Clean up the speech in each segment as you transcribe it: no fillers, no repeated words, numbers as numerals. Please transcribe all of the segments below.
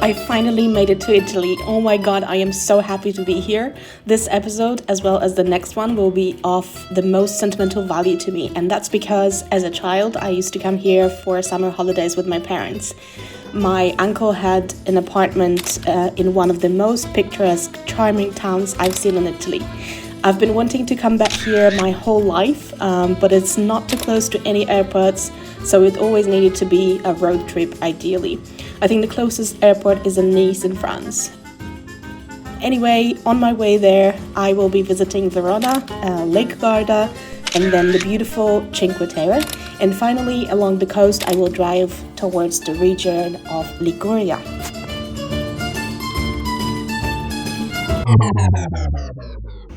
I finally made it to Italy. Oh my god, I am so happy to be here. This episode, as well as the next one, will be of the most sentimental value to me. And that's because as a child, I used to come here for summer holidays with my parents. My uncle had an apartment in one of the most picturesque, charming towns I've seen in Italy. I've been wanting to come back here my whole life, but it's not too close to any airports, so it always needed to be a road trip ideally. I think the closest airport is in Nice in France. Anyway, on my way there, I will be visiting Verona, Lake Garda, and then the beautiful Cinque Terre. And finally, along the coast, I will drive towards the region of Liguria.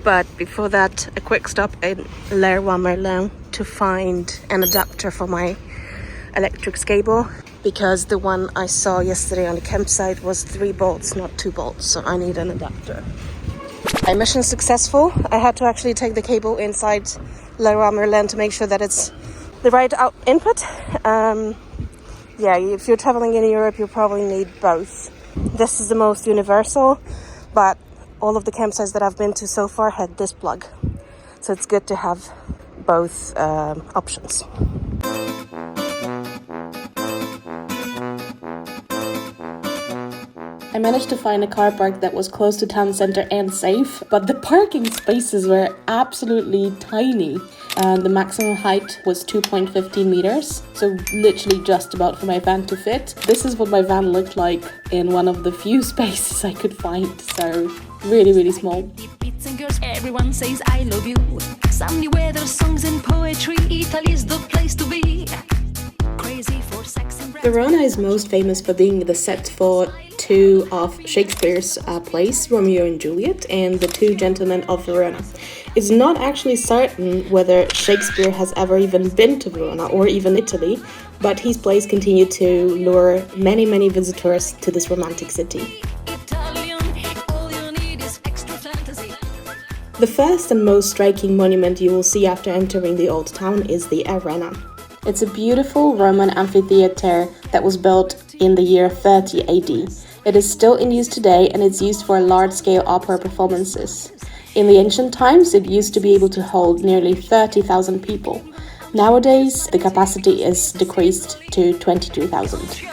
But before that, a quick stop in Leroy Merlin to find an adapter for my electric cable, because the one I saw yesterday on the campsite was 3 bolts, not 2 bolts, so I need an adapter. My mission successful. I had to actually take the cable inside Leroy Merlin to make sure that it's the right input. Yeah, if you're traveling in Europe, you probably need both. This is the most universal, but all of the campsites that I've been to so far had this plug. So it's good to have both options. I managed to find a car park that was close to town center and safe, but the parking spaces were absolutely tiny. The maximum height was 2.15 meters, so literally just about for my van to fit. This is what my van looked like in one of the few spaces I could find, so really small. Everyone says I love you. Sunny weather, songs and poetry. Italy's the place to be. Crazy for sex and Verona is most famous for being the set for 2 of Shakespeare's plays, Romeo and Juliet, and The Two Gentlemen of Verona. It's not actually certain whether Shakespeare has ever even been to Verona or even Italy, but his plays continue to lure many visitors to this romantic city. The first and most striking monument you will see after entering the old town is the Arena. It's a beautiful Roman amphitheater that was built in the year 30 AD. It is still in use today and it's used for large-scale opera performances. In the ancient times, it used to be able to hold nearly 30,000 people. Nowadays, the capacity is decreased to 22,000.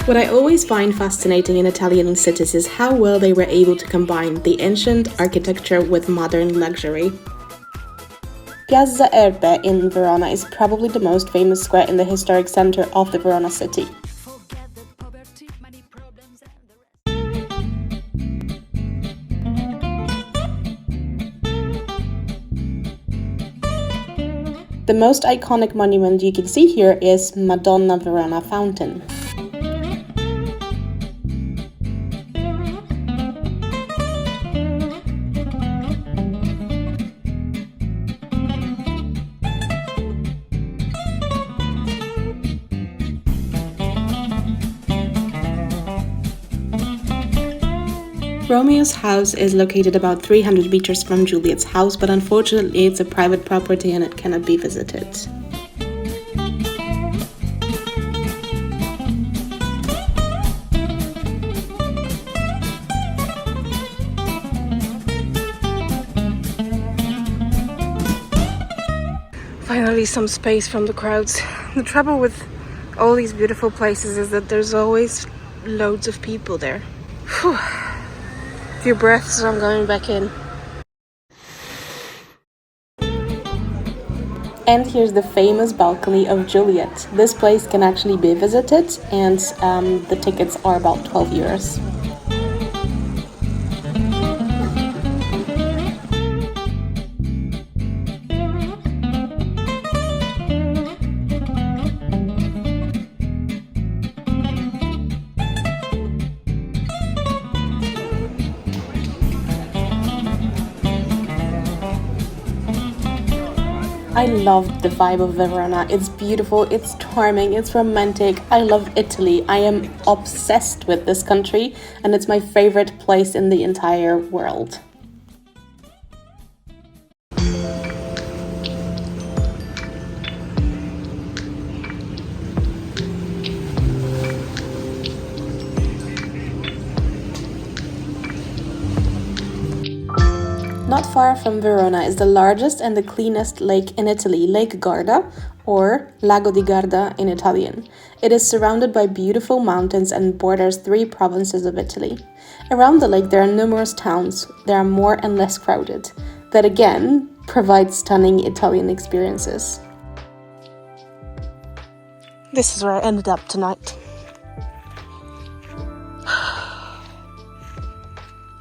What I always find fascinating in Italian cities is how well they were able to combine the ancient architecture with modern luxury. Piazza Erbe in Verona is probably the most famous square in the historic center of the Verona city. The most iconic monument you can see here is Madonna Verona Fountain. Romeo's house is located about 300 meters from Juliet's house, but unfortunately it's a private property and it cannot be visited. Finally some space from the crowds. The trouble with all these beautiful places is that there's always loads of people there. Whew. Few breaths, I'm going back in. And here's the famous balcony of Juliet. This place can actually be visited, and the tickets are about 12 euros. I loved the vibe of Verona. It's beautiful, it's charming, it's romantic. I love Italy. I am obsessed with this country and it's my favorite place in the entire world. Not far from Verona is the largest and the cleanest lake in Italy, Lake Garda, or Lago di Garda in Italian. It is surrounded by beautiful mountains and borders 3 provinces of Italy. Around the lake there are numerous towns. They are more and less crowded. That again provides stunning Italian experiences. This is where I ended up tonight.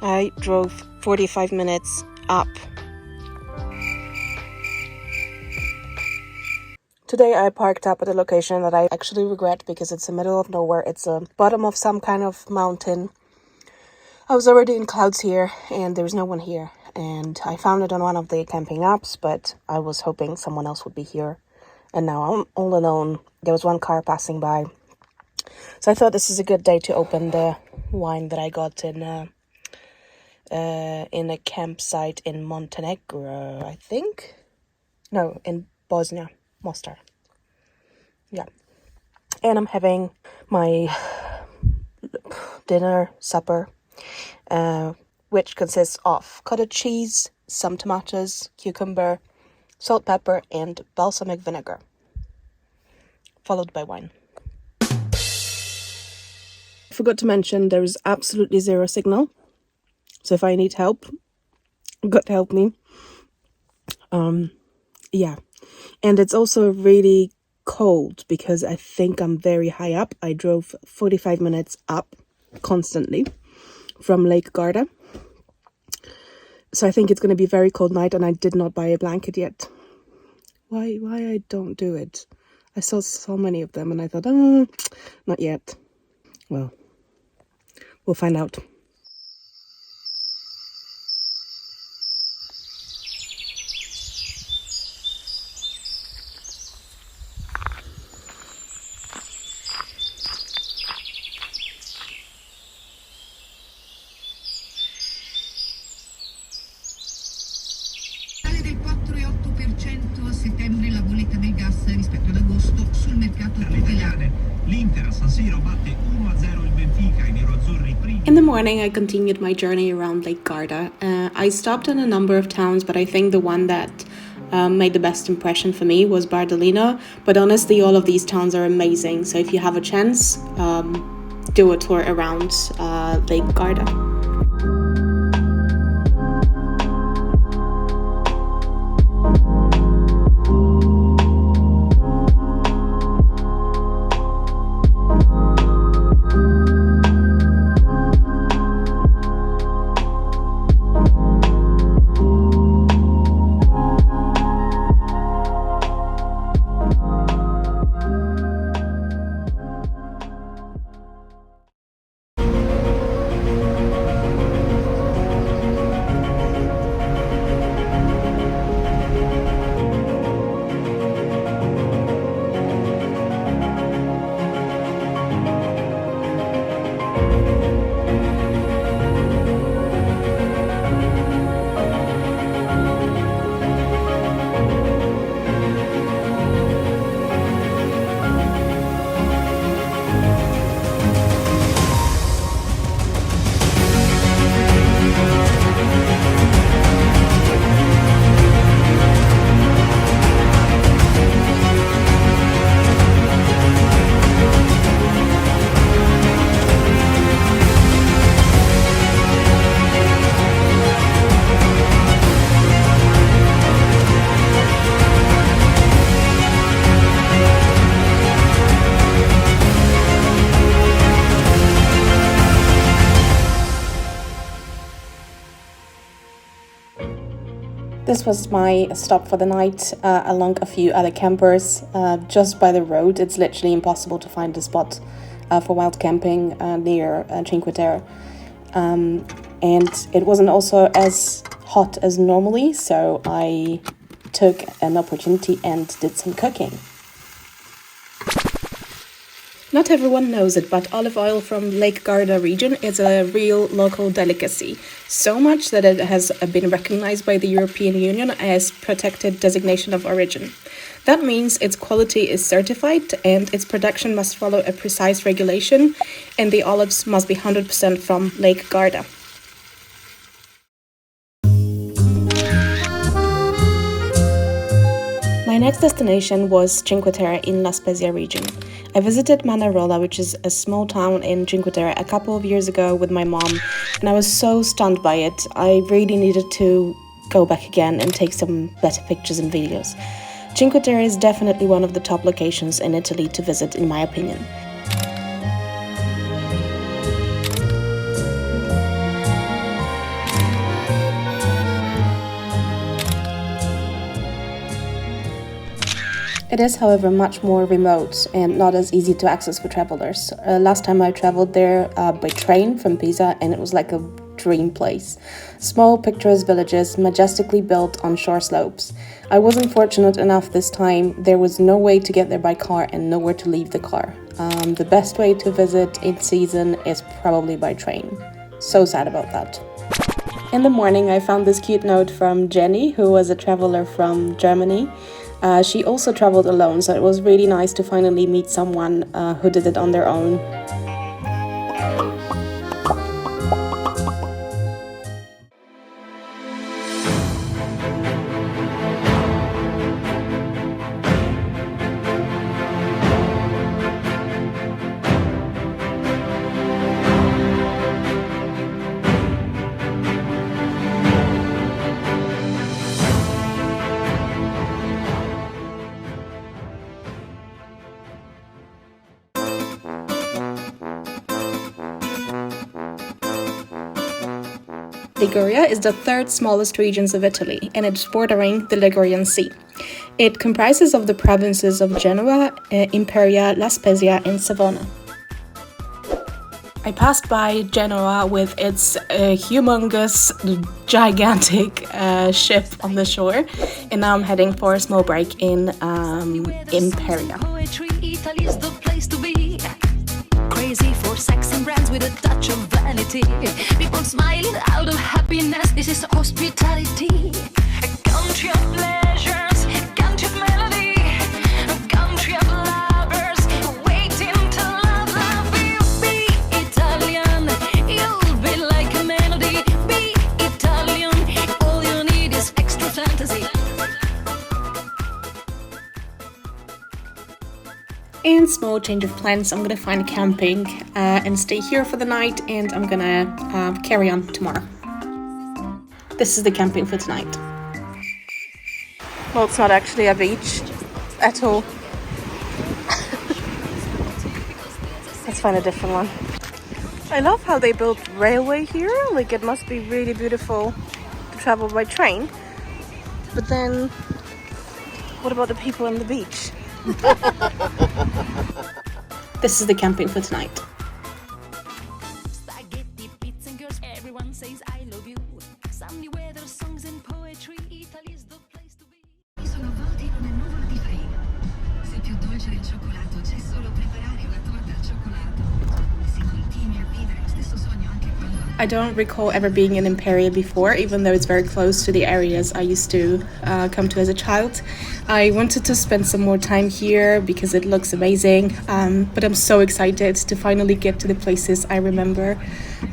I drove 45 minutes up. Today I parked up at a location that I actually regret because it's the middle of nowhere. It's the bottom of some kind of mountain. I was already in clouds here and there's no one here. And I found it on one of the camping apps, but I was hoping someone else would be here. And now I'm all alone. There was one car passing by. So I thought this is a good day to open the wine that I got in a campsite in Montenegro, I think. No, in Bosnia, Mostar. Yeah. And I'm having my supper, which consists of cottage cheese, some tomatoes, cucumber, salt, pepper, and balsamic vinegar, followed by wine. I forgot to mention there is absolutely zero signal. So if I need help, God help me. Yeah. And it's also really cold because I think I'm very high up. I drove 45 minutes up constantly from Lake Garda. So I think it's going to be a very cold night, and I did not buy a blanket yet. Why I don't do it? I saw so many of them and I thought, not yet. Well, we'll find out. Del 4,8% a settembre la bolletta del gas rispetto ad agosto sul mercato italiano. L'Inter a San Siro batte 1-0 il Benfica i neroazzurri primi. In the morning, I continued my journey around Lake Garda. I stopped in a number of towns, but I think the one that made the best impression for me was Bardolino. But honestly, all of these towns are amazing. So if you have a chance, do a tour around Lake Garda. This was my stop for the night, along a few other campers, just by the road. It's literally impossible to find a spot for wild camping near Cinque Terre. And it wasn't also as hot as normally, so I took an opportunity and did some cooking. Not everyone knows it, but olive oil from Lake Garda region is a real local delicacy. So much that it has been recognized by the European Union as protected designation of origin. That means its quality is certified and its production must follow a precise regulation, and the olives must be 100% from Lake Garda. next destination was Cinque Terre in La Spezia region. I visited Manarola, which is a small town in Cinque Terre, a couple of years ago with my mom, and I was so stunned by it. I really needed to go back again and take some better pictures and videos. Cinque Terre is definitely one of the top locations in Italy to visit, in my opinion. It is, however, much more remote and not as easy to access for travelers. Last time I traveled there by train from Pisa, and it was like a dream place. Small, picturesque villages, majestically built on shore slopes. I wasn't fortunate enough this time. There was no way to get there by car and nowhere to leave the car. The best way to visit in season is probably by train. So sad about that. In the morning, I found this cute note from Jenny, who was a traveler from Germany. She also traveled alone, so it was really nice to finally meet someone who did it on their own. Liguria is the third smallest region of Italy, and it's bordering the Ligurian Sea. It comprises of the provinces of Genoa, Imperia, La Spezia, and Savona. I passed by Genoa with its humongous, gigantic ship on the shore, and now I'm heading for a small break in Imperia. Poetry, Italy's the place to be. Crazy for sex and brands with a touch of vanity. People smiling out of happiness, this is hospitality. A country of pleasures, a country of melody, a country of lovers, waiting to love you. Be Italian, you'll be like a melody. Be Italian, all you need is extra fantasy. And small change of plans, I'm gonna find camping and stay here for the night, and I'm gonna carry on tomorrow. This is the camping for tonight. Well, it's not actually a beach at all. Let's find a different one. I love how they built railway here. Like, it must be really beautiful to travel by train. But then, what about the people on the beach? This is the camping for tonight. Spaghetti, pizza and girls, everyone says I love you. Sunny weather, songs and poetry, Italy's the place to be. Sono avvolti in una nuvola di farina. Se più dolce del cioccolato, c'è solo preparare una torta al cioccolato. Se continui a vivere lo stesso sogno anche quando... I don't recall ever being in Imperia before, even though it's very close to the areas I used to come to as a child. I wanted to spend some more time here because it looks amazing, but I'm so excited to finally get to the places I remember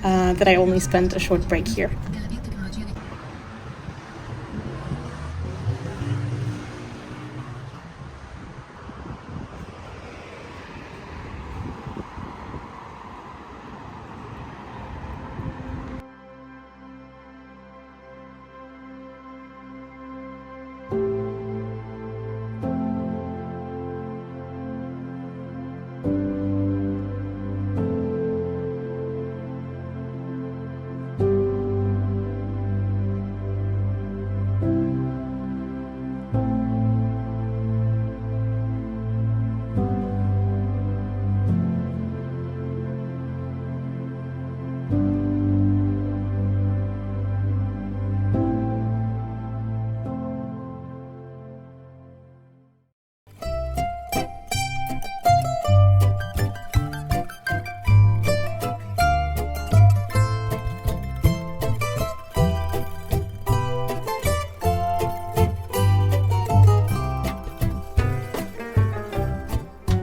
that I only spent a short break here.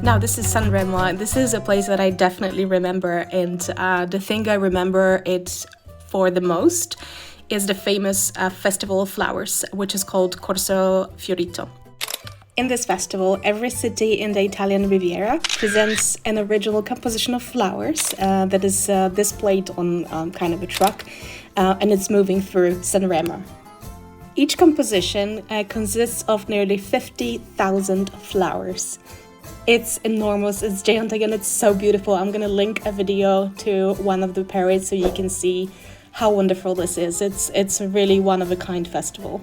Now, this is Sanremo. This is a place that I definitely remember, and the thing I remember it for the most is the famous Festival of Flowers, which is called Corso Fiorito. In this festival, every city in the Italian Riviera presents an original composition of flowers that is displayed on kind of a truck, and it's moving through Sanremo. Each composition consists of nearly 50,000 flowers. It's enormous, it's gigantic, and it's so beautiful. I'm gonna link a video to one of the parades so you can see how wonderful this is. It's a really one-of-a-kind festival.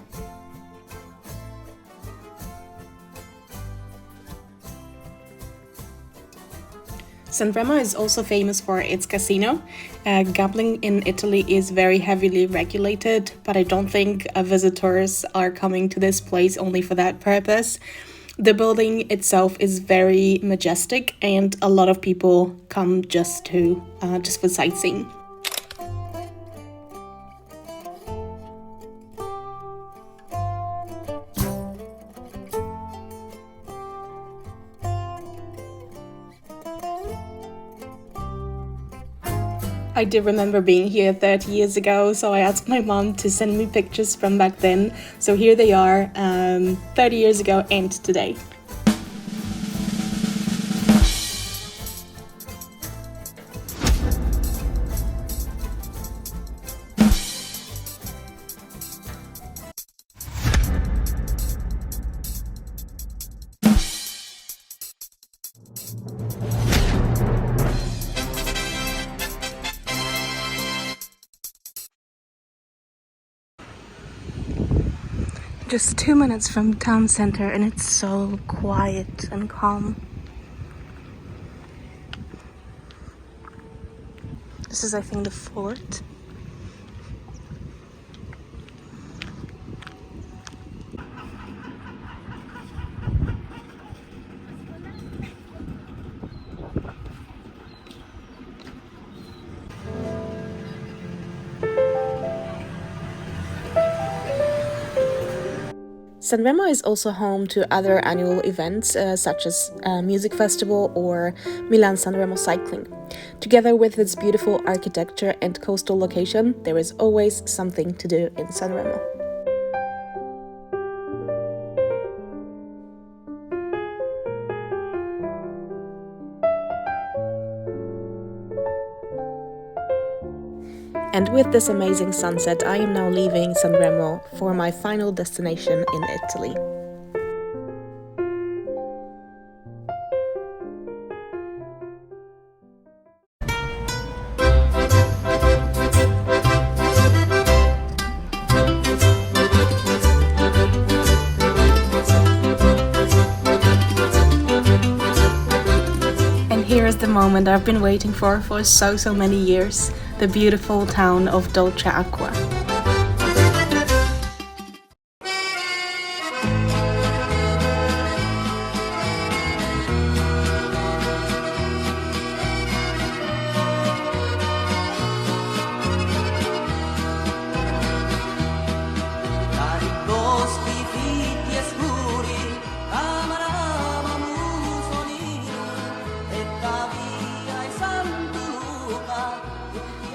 Sanremo is also famous for its casino. Gambling in Italy is very heavily regulated, but I don't think visitors are coming to this place only for that purpose. The building itself is very majestic, and a lot of people come just for sightseeing. I do remember being here 30 years ago, so I asked my mom to send me pictures from back then. So here they are, 30 years ago and today. Just 2 minutes from town center, and it's so quiet and calm. This is, I think, the fort. Sanremo is also home to other annual events such as music festival or Milan Sanremo cycling. Together with its beautiful architecture and coastal location, there is always something to do in Sanremo. And with this amazing sunset, I am now leaving Sanremo for my final destination in Italy. And here is the moment I've been waiting for so many years. The beautiful town of Dolce Acqua.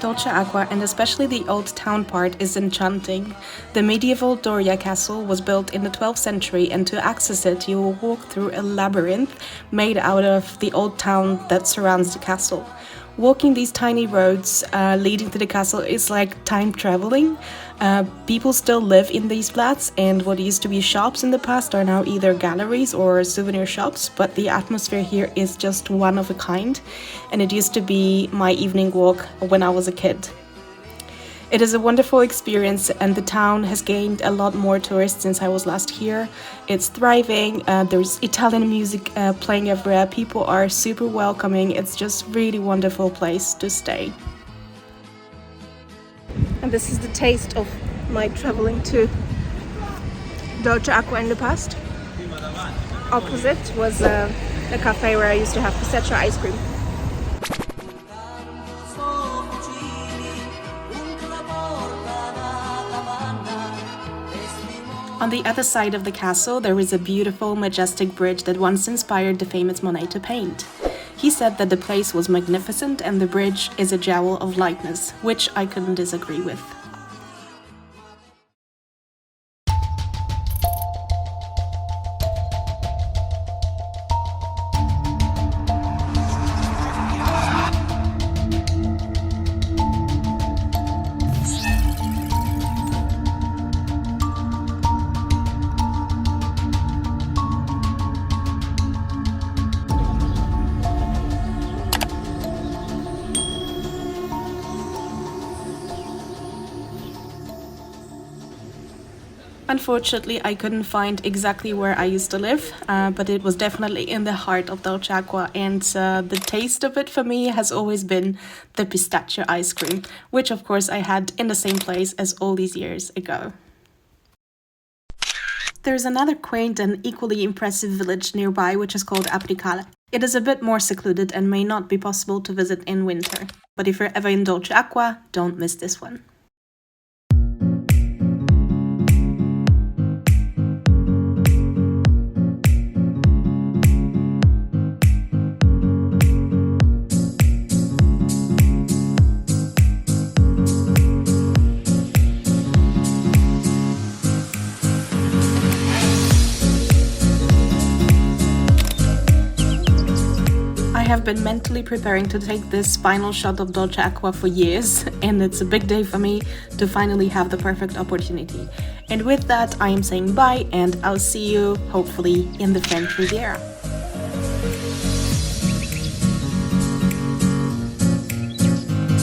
Dolce Acqua, and especially the old town part, is enchanting. The medieval Doria castle was built in the 12th century, and to access it you will walk through a labyrinth made out of the old town that surrounds the castle. Walking these tiny roads leading to the castle is like time traveling. People still live in these flats, and what used to be shops in the past are now either galleries or souvenir shops, but the atmosphere here is just one of a kind, and it used to be my evening walk when I was a kid. It is a wonderful experience, and the town has gained a lot more tourists since I was last here. It's thriving, there's Italian music playing everywhere, people are super welcoming, it's just really wonderful place to stay. And this is the taste of my traveling to Dolce Acqua in the past. Opposite was a cafe where I used to have pistachio ice cream. On the other side of the castle, there is a beautiful, majestic bridge that once inspired the famous Monet to paint. He said that the place was magnificent and the bridge is a jewel of lightness, which I couldn't disagree with. Unfortunately, I couldn't find exactly where I used to live, but it was definitely in the heart of Dolce Acqua, and the taste of it for me has always been the pistachio ice cream, which of course I had in the same place as all these years ago. There's another quaint and equally impressive village nearby which is called Apricale. It is a bit more secluded and may not be possible to visit in winter, but if you're ever in Dolce Acqua, don't miss this one. I have been mentally preparing to take this final shot of Dolce Acqua for years, and it's a big day for me to finally have the perfect opportunity. And with that, I am saying bye, and I'll see you, hopefully, in the French Riviera.